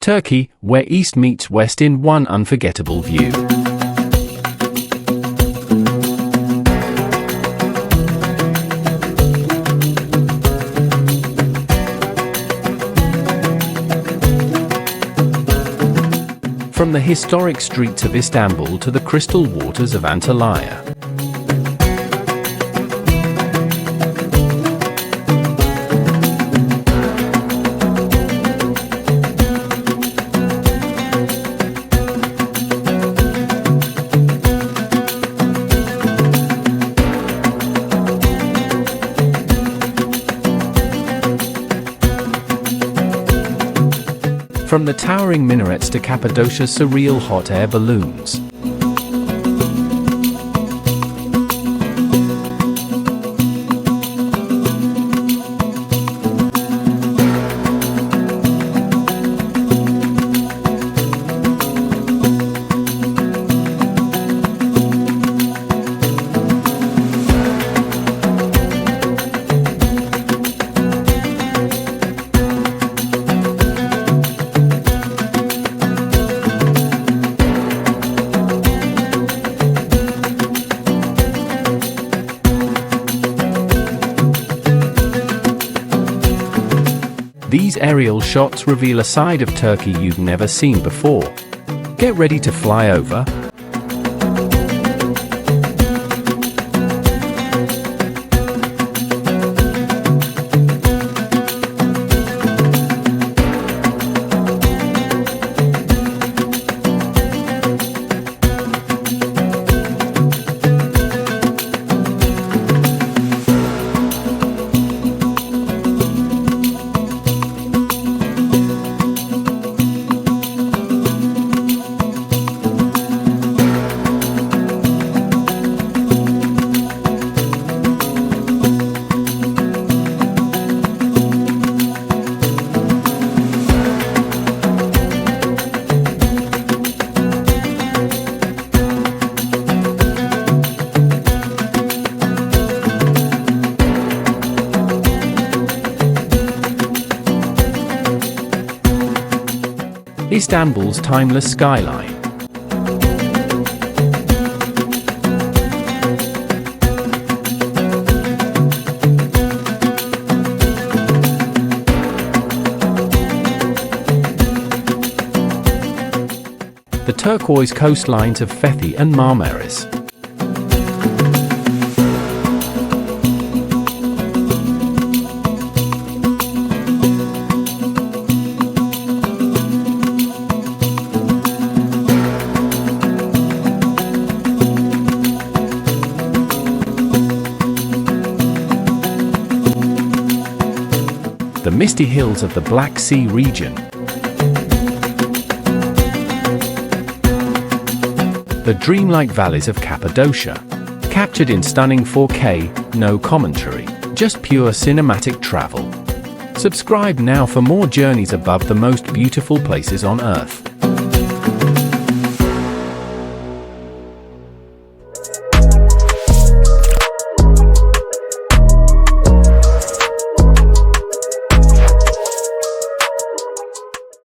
Turkey, where East meets West in one unforgettable view. From the historic streets of Istanbul to the crystal waters of Antalya. From the towering minarets to Cappadocia's surreal hot air balloons. These aerial shots reveal a side of Turkey you've never seen before. Get ready to fly over. Istanbul's timeless skyline. The turquoise coastlines of Fethiye and Marmaris. The misty hills of the Black Sea region. The dreamlike valleys of Cappadocia. Captured in stunning 4K, no commentary, just pure cinematic travel. Subscribe now for more journeys above the most beautiful places on Earth.